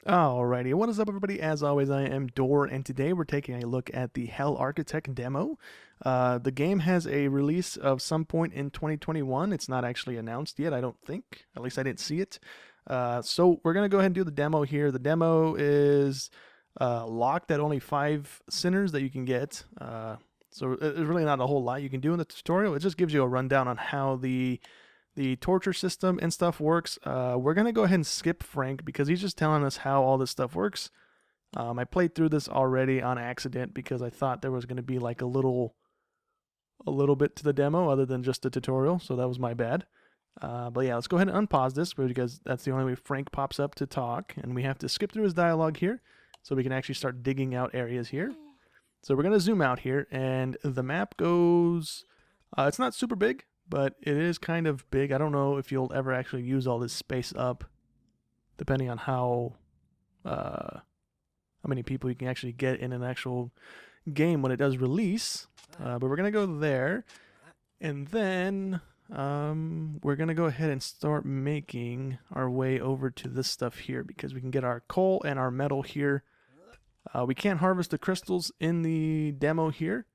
Alrighty, what is up everybody? As always, I am Dor, and today we're taking a look at the Hell Architect demo. The game has a release of some point in 2021. It's not actually announced yet, I don't think. At least I didn't see it. So we're going to go ahead and do the demo here. The demo is locked at only 5 sinners that you can get. So it's really not a whole lot you can do in the tutorial. It just gives you a rundown on how the torture system and stuff works. We're going to go ahead and skip Frank because he's just telling us how all this stuff works. I played through this already on accident because I thought there was going to be like a little bit to the demo other than just a tutorial, so that was my bad. But yeah, let's go ahead and unpause this because that's the only way Frank pops up to talk, and we have to skip through his dialogue here so we can actually start digging out areas here. So we're going to zoom out here, and the map goes... it's not super big, but it is kind of big. I don't know if you'll ever actually use all this space up, depending on how many people you can actually get in an actual game when it does release. But we're gonna go there, and then we're gonna go ahead and start making our way over to this stuff here because we can get our coal and our metal here. We can't harvest the crystals in the demo here,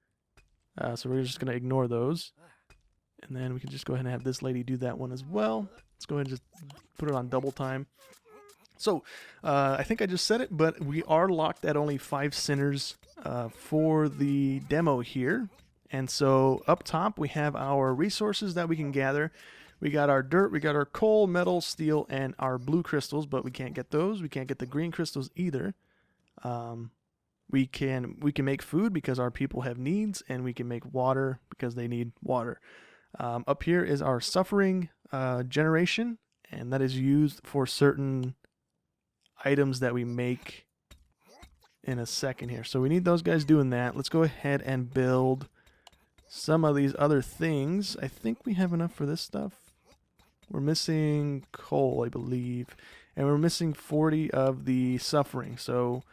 so we're just gonna ignore those. And then we can just go ahead and have this lady do that one as well. Let's go ahead and just put it on double time. So, I think I just said it, but we are locked at only 5 sinners for the demo here. And so up top we have our resources that we can gather. We got our dirt, we got our coal, metal, steel, and our blue crystals, but we can't get those. We can't get the green crystals either. We can make food because our people have needs, and we can make water because they need water. Up here is our suffering generation, and that is used for certain items that we make in a second here. So we need those guys doing that. Let's go ahead and build some of these other things. I think we have enough for this stuff. We're missing coal, I believe, and we're missing 40 of the suffering. So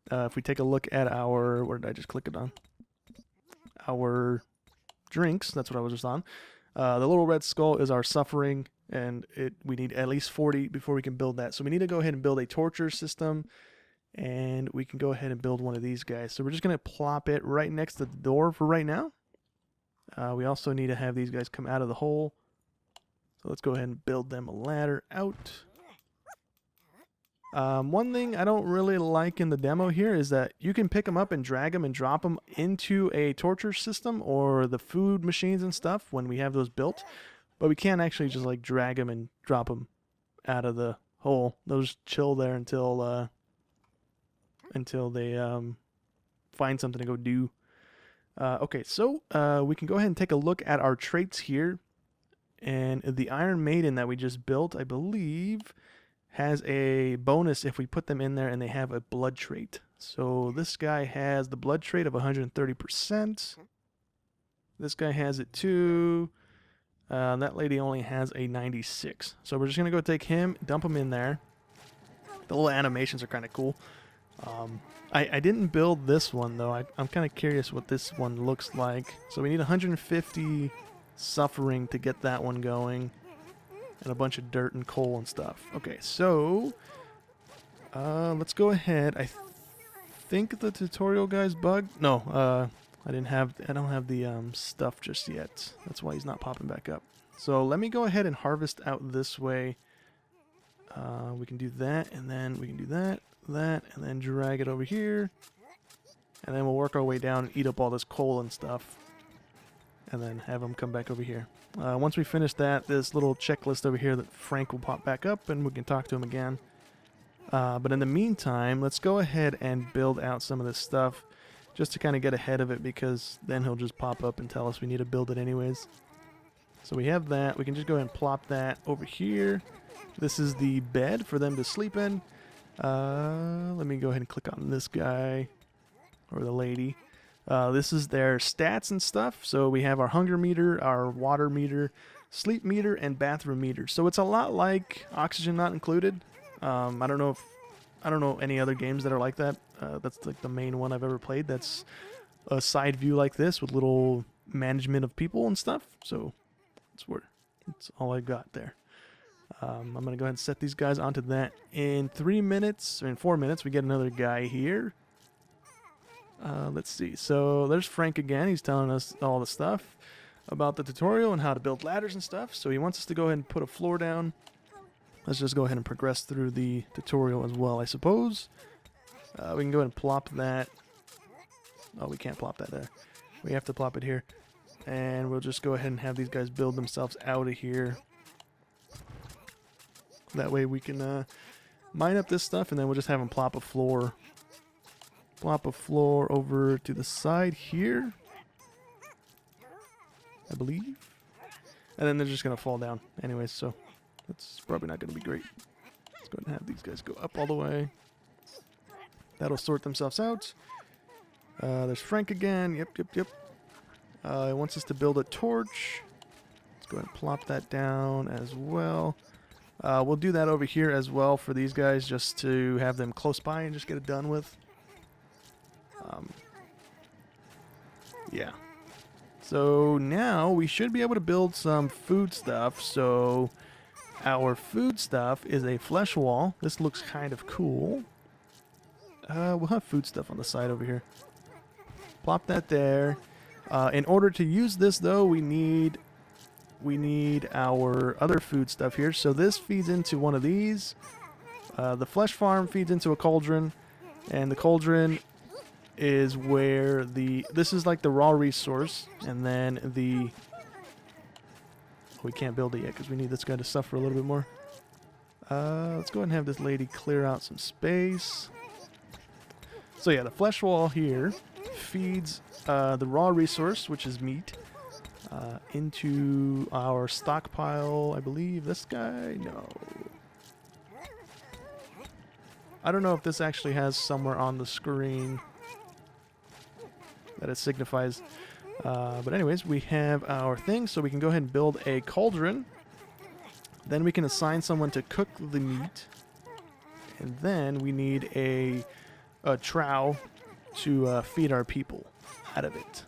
if we take a look at our, where did I just click it on? Our drinks, that's what I was just on. The little red skull is our suffering, and we need at least 40 before we can build that. So we need to go ahead and build a torture system, and we can go ahead and build one of these guys. So we're just going to plop it right next to the door for right now. We also need to have these guys come out of the hole. So let's go ahead and build them a ladder out. One thing I don't really like in the demo here is that you can pick them up and drag them and drop them into a torture system or the food machines and stuff when we have those built, but we can't actually just like drag them and drop them out of the hole. They'll just chill there until they find something to go do. Okay, so we can go ahead and take a look at our traits here, and the Iron Maiden that we just built, I believe, has a bonus if we put them in there and they have a blood trait. So this guy has the blood trait of 130%. This guy has it too. That lady only has a 96. So we're just going to go take him, dump him in there. The little animations are kind of cool. I didn't build this one though. I'm kind of curious what this one looks like. So we need 150 suffering to get that one going, and a bunch of dirt and coal and stuff. Okay, so let's go ahead. I think the tutorial guy's bugged. No, I don't have the stuff just yet. That's why he's not popping back up. So let me go ahead and harvest out this way. We can do that, and then we can do that, and then drag it over here, and then we'll work our way down and eat up all this coal and stuff, and then have them come back over here. Once we finish that, this little checklist over here that Frank will pop back up, and we can talk to him again. But in the meantime, let's go ahead and build out some of this stuff just to kind of get ahead of it, because then he'll just pop up and tell us we need to build it anyways. So we have that. We can just go ahead and plop that over here. This is the bed for them to sleep in. Let me go ahead and click on this guy, or the lady. This is their stats and stuff. So we have our hunger meter, our water meter, sleep meter, and bathroom meter. So it's a lot like Oxygen Not Included. I don't know any other games that are like that. That's like the main one I've ever played. That's a side view like this with little management of people and stuff. So that's all I got there. I'm going to go ahead and set these guys onto that. In 3 minutes, or in 4 minutes, we get another guy here. Let's see. So there's Frank again. He's telling us all the stuff about the tutorial and how to build ladders and stuff. So he wants us to go ahead and put a floor down. Let's just go ahead and progress through the tutorial as well, I suppose. We can go ahead and plop that. Oh, we can't plop that there. We have to plop it here. And we'll just go ahead and have these guys build themselves out of here. That way we can mine up this stuff, and then we'll just have them plop a floor. Plop a floor over to the side here, I believe. And then they're just going to fall down anyways, so that's probably not going to be great. Let's go ahead and have these guys go up all the way. That'll sort themselves out. There's Frank again. Yep. It wants us to build a torch. Let's go ahead and plop that down as well. We'll do that over here as well for these guys, just to have them close by and just get it done with. Yeah. So now we should be able to build some food stuff. So our food stuff is a flesh wall. This looks kind of cool. We'll have food stuff on the side over here. Plop that there. In order to use this, though, we need our other food stuff here. So this feeds into one of these. The flesh farm feeds into a cauldron, and the cauldron is where this is like the raw resource, and then we can't build it yet because we need this guy to suffer a little bit more. Let's go ahead and have this lady clear out some space. So yeah, the flesh wall here feeds the raw resource, which is meat, into our stockpile. I believe this guy? No. I don't know if this actually has somewhere on the screen that it signifies. But anyways, we have our thing, so we can go ahead and build a cauldron. Then we can assign someone to cook the meat. And then we need a trough to feed our people out of it.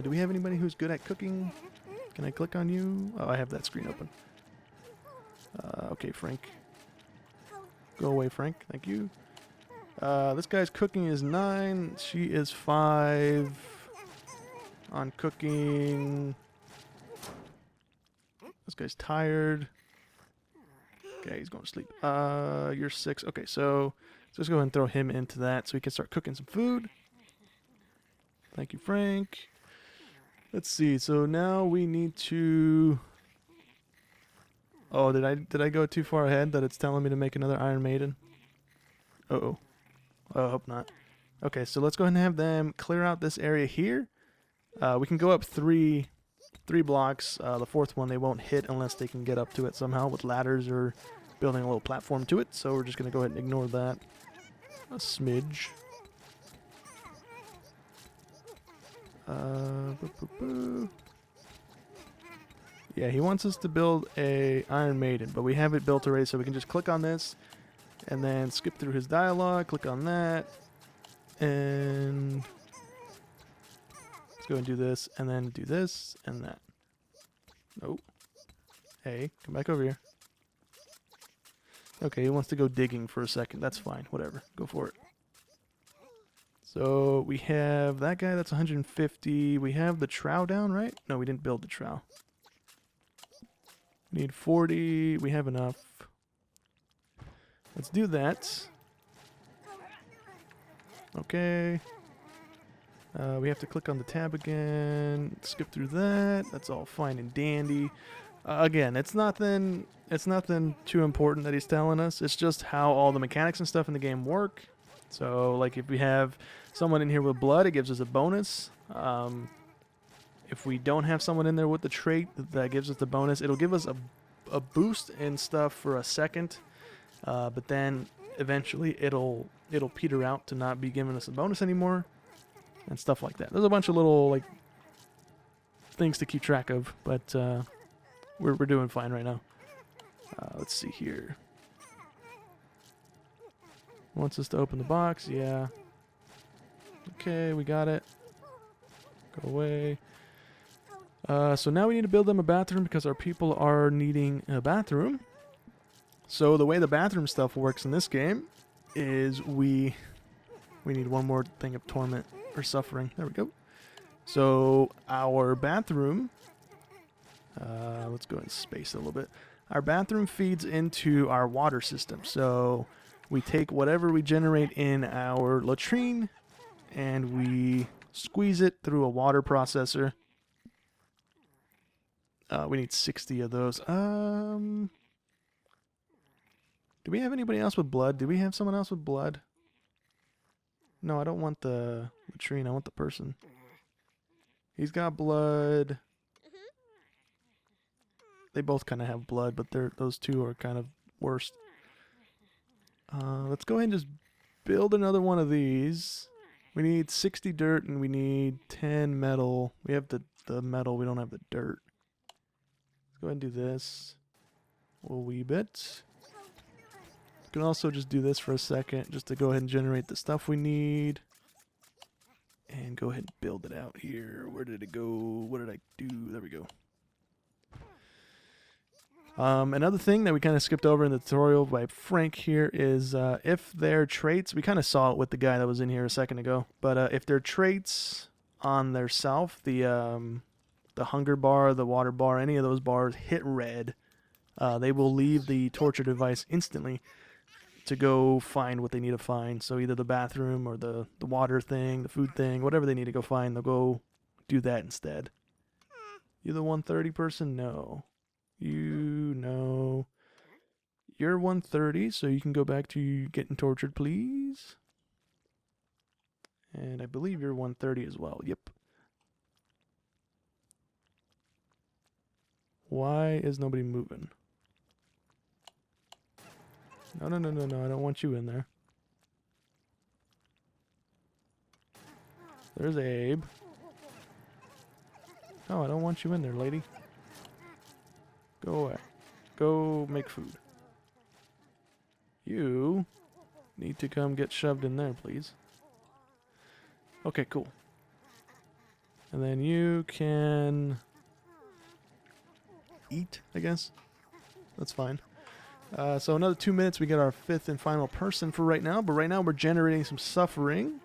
Do we have anybody who's good at cooking? Can I click on you? Oh, I have that screen open. Okay, Frank. Go away, Frank. Thank you. This guy's cooking is 9. She is 5 on cooking. This guy's tired. Okay, he's going to sleep. You're 6. Okay, so let's just go ahead and throw him into that so he can start cooking some food. Thank you, Frank. Let's see. So now we need to... Oh, did I go too far ahead that it's telling me to make another Iron Maiden? Uh-oh. Oh, I hope not. Okay, so let's go ahead and have them clear out this area here. We can go up three blocks. The fourth one they won't hit unless they can get up to it somehow with ladders or building a little platform to it. So we're just going to go ahead and ignore that a smidge. Yeah, he wants us to build a Iron Maiden, but we have it built already, so we can just click on this and then skip through his dialogue, click on that, and let's go and do this, and then do this and that. Nope. Hey, come back over here. Okay, he wants to go digging for a second. That's fine. Whatever. Go for it. So we have that guy. That's 150. We have the trough down, right? No, we didn't build the trough. We need 40. We have enough. Let's do that. Okay. We have to click on the tab again. Skip through that. That's all fine and dandy. Again, it's nothing too important that he's telling us. It's just how all the mechanics and stuff in the game work. So, like, if we have someone in here with blood, it gives us a bonus. If we don't have someone in there with the trait that gives us the bonus, it'll give us a boost and stuff for a second. But then eventually it'll peter out to not be giving us a bonus anymore. And stuff like that. There's a bunch of little, like, things to keep track of, but we're doing fine right now. Let's see here. Wants us to open the box, yeah. Okay, we got it. Go away. So now we need to build them a bathroom because our people are needing a bathroom. So the way the bathroom stuff works in this game is we need one more thing of torment or suffering. There we go. So our bathroom, let's go and space it a little bit. Our bathroom feeds into our water system. So we take whatever we generate in our latrine and we squeeze it through a water processor. We need 60 of those. Do we have anybody else with blood? Do we have someone else with blood? No, I don't want the latrine. I want the person. He's got blood. They both kind of have blood, but those two are kind of worst. Let's go ahead and just build another one of these. We need 60 dirt and we need 10 metal. We have the metal, we don't have the dirt. Let's go ahead and do this a wee bit. We can also just do this for a second just to go ahead and generate the stuff we need. And go ahead and build it out here. Where did it go? What did I do? There we go. Another thing that we kind of skipped over in the tutorial by Frank here is if their traits, we kind of saw it with the guy that was in here a second ago, but if their traits on their self, the hunger bar, the water bar, any of those bars hit red, they will leave the torture device instantly to go find what they need to find. So either the bathroom or the water thing, the food thing, whatever they need to go find, they'll go do that instead. You the 130 person? No. You know. You're 130, so you can go back to getting tortured, please. And I believe you're 130 as well. Yep. Why is nobody moving? No, no, no, no, no. I don't want you in there. There's Abe. No, I don't want you in there, lady. Go away. Go make food. You need to come get shoved in there, please. Okay, cool. And then you can eat, I guess. That's fine. So another 2 minutes, we get our fifth and final person for right now. But right now we're generating some suffering.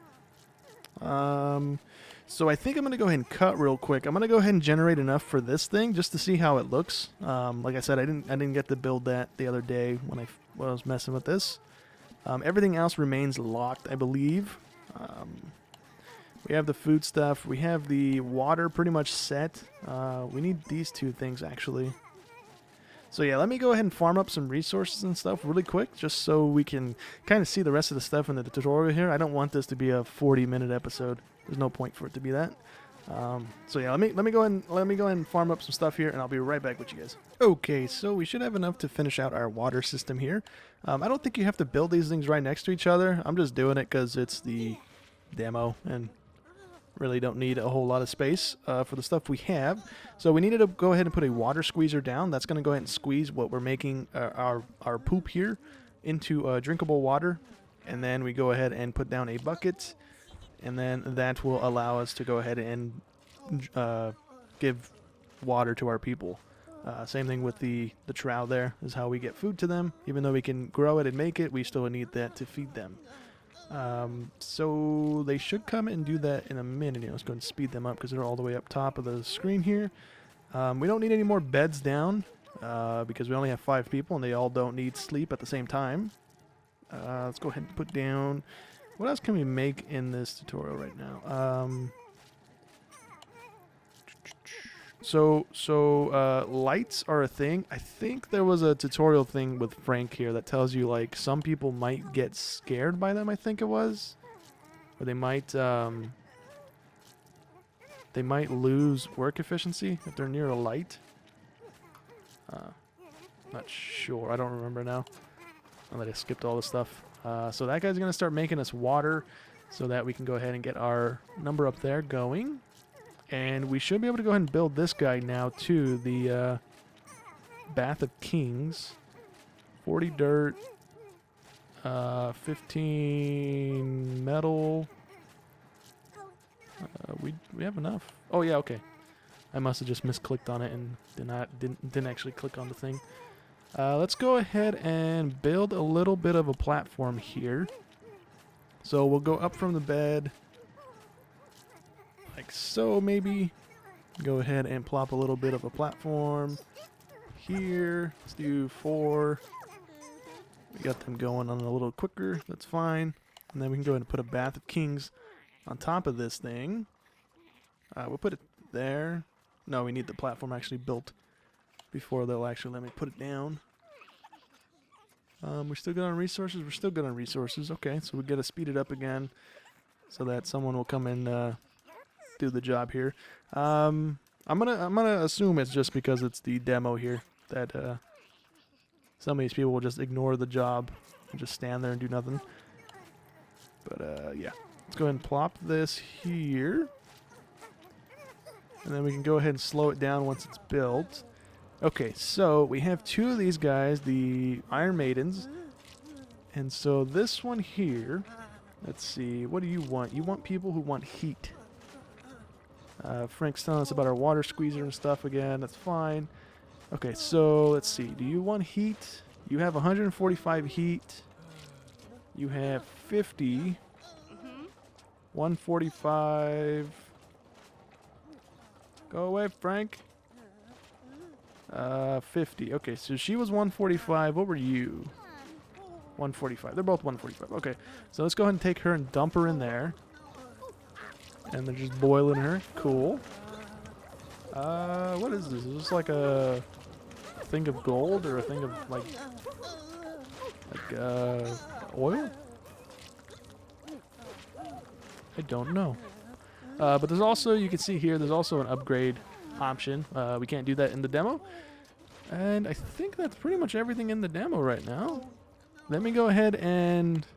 So I think I'm going to go ahead and cut real quick. I'm going to go ahead and generate enough for this thing just to see how it looks. Like I said, I didn't get to build that the other day when I was messing with this. Everything else remains locked, I believe. We have the food stuff. We have the water pretty much set. We need these two things, actually. So yeah, let me go ahead and farm up some resources and stuff really quick, just so we can kind of see the rest of the stuff in the tutorial here. I don't want this to be a 40-minute episode. There's no point for it to be that. So yeah, let me go ahead and farm up some stuff here, and I'll be right back with you guys. Okay, so we should have enough to finish out our water system here. I don't think you have to build these things right next to each other. I'm just doing it because it's the demo and really don't need a whole lot of space for the stuff we have. So we needed to go ahead and put a water squeezer down. That's going to go ahead and squeeze what we're making our poop here into drinkable water. And then we go ahead and put down a bucket. And then that will allow us to go ahead and give water to our people. Same thing with the trout there is how we get food to them. Even though we can grow it and make it, we still need that to feed them. So they should come and do that in a minute. Let's go and speed them up because they're all the way up top of the screen here. We don't need any more beds down because we only have 5 people and they all don't need sleep at the same time. Let's go ahead and put down... What else can we make in this tutorial right now? So lights are a thing. I think there was a tutorial thing with Frank here that tells you like some people might get scared by them. I think it was, or they might lose work efficiency if they're near a light. Not sure. I don't remember now. Now that I skipped all the stuff. So that guy's gonna start making us water, so that we can go ahead and get our number up there going. And we should be able to go ahead and build this guy now too, the Bath of Kings. 40 dirt, 15 metal. We have enough. Oh yeah, okay. I must have just misclicked on it and didn't actually click on the thing. Let's go ahead and build a little bit of a platform here. So we'll go up from the bed, like so maybe. Go ahead and plop a little bit of a platform here. Let's do 4. We got them going on a little quicker. That's fine. And then we can go ahead and put a Bath of Kings on top of this thing. We'll put it there. No, we need the platform actually built before they'll actually let me put it down. We're still good on resources. We're still good on resources. Okay, so we got to speed it up again so that someone will come and do the job here. I'm gonna assume it's just because it's the demo here that some of these people will just ignore the job and just stand there and do nothing. But yeah, let's go ahead and plop this here, and then we can go ahead and slow it down once it's built. Okay, so we have 2 of these guys, the Iron Maidens, and so this one here, let's see, what do you want? You want people who want heat. Frank's telling us about our water squeezer and stuff again. That's fine. Okay, so let's see. Do you want heat? You have 145 heat. You have 50. 145. Go away, Frank. 50. Okay, so she was 145. What were you? 145. They're both 145. Okay, so let's go ahead and take her and dump her in there. And they're just boiling her. Cool. What is this? Is this like a thing of gold or a thing of like oil? I don't know. But there's also, you can see here, there's also an upgrade option. We can't do that in the demo. And I think that's pretty much everything in the demo right now. Let me go ahead and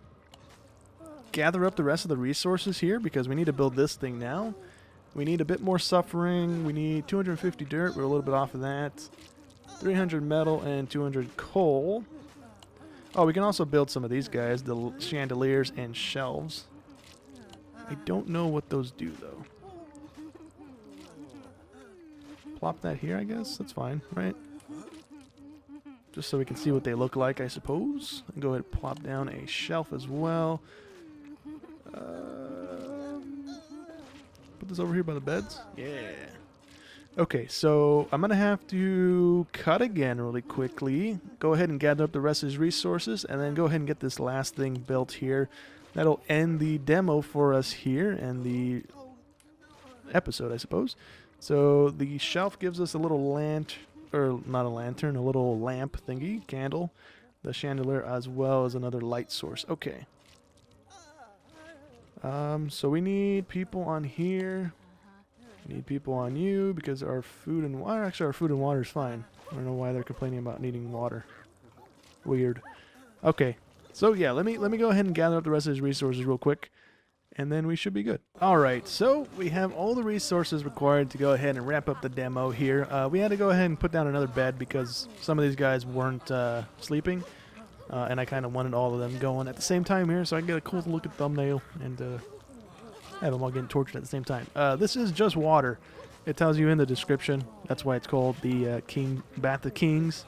gather up the rest of the resources here because we need to build this thing now. We need a bit more suffering. We need 250 dirt. We're a little bit off of that. 300 metal and 200 coal. Oh, we can also build some of these guys, the chandeliers and shelves. I don't know what those do though. Plop that here, I guess. That's fine, right? Just so we can see what they look like, I suppose. And go ahead and plop down a shelf as well. Put this over here by the beds. Yeah. Okay, so I'm going to have to cut again really quickly. Go ahead and gather up the rest of his resources, and then go ahead and get this last thing built here. That'll end the demo for us here and the episode, I suppose. So the shelf gives us a little or not a lantern, a little lamp thingy, candle. The chandelier as well as another light source. Okay. So we need people on here. We need people on you because our food and water, actually our food and water is fine. I don't know why they're complaining about needing water. Weird. Okay. So yeah, let me go ahead and gather up the rest of his resources real quick, and then we should be good. All right, so we have all the resources required to go ahead and wrap up the demo here. We had to go ahead and put down another bed because some of these guys weren't sleeping, and I kind of wanted all of them going at the same time here so I can get a cool looking thumbnail and have them all getting tortured at the same time. This is just water. It tells you in the description. That's why it's called the Bath of Kings.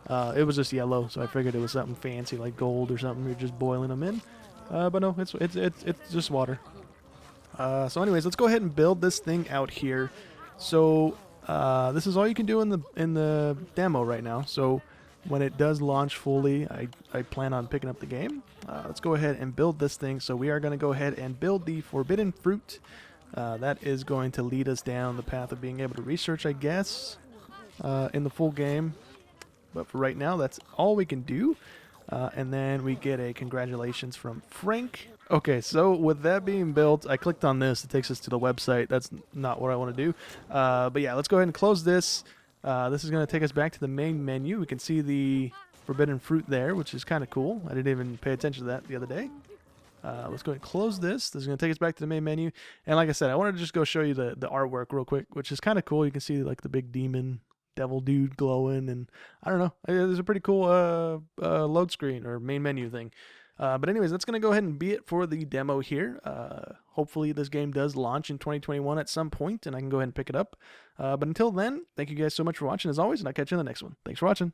It was just yellow, so I figured it was something fancy like gold or something. You're just boiling them in. But no, it's just water. So anyways, let's go ahead and build this thing out here. So this is all you can do in the demo right now. So when it does launch fully, I plan on picking up the game. Let's go ahead and build this thing. So we are going to go ahead and build the forbidden fruit. That is going to lead us down the path of being able to research, I guess, in the full game. But for right now, that's all we can do. And then we get a congratulations from Frank. Okay, so with that being built, I clicked on this. It takes us to the website. That's not what I want to do. But yeah, let's go ahead and close this. This is going to take us back to the main menu. We can see the forbidden fruit there, which is kind of cool. I didn't even pay attention to that the other day. Let's go ahead and close this. This is going to take us back to the main menu. And like I said, I wanted to just go show you the artwork real quick, which is kind of cool. You can see like the big demon devil dude glowing, and I don't know, there's a pretty cool load screen or main menu thing. But anyways, that's going to go ahead and be it for the demo here. Hopefully this game does launch in 2021 at some point, and I can go ahead and pick it up. But until then, thank you guys so much for watching as always, and I'll catch you in the next one. Thanks for watching.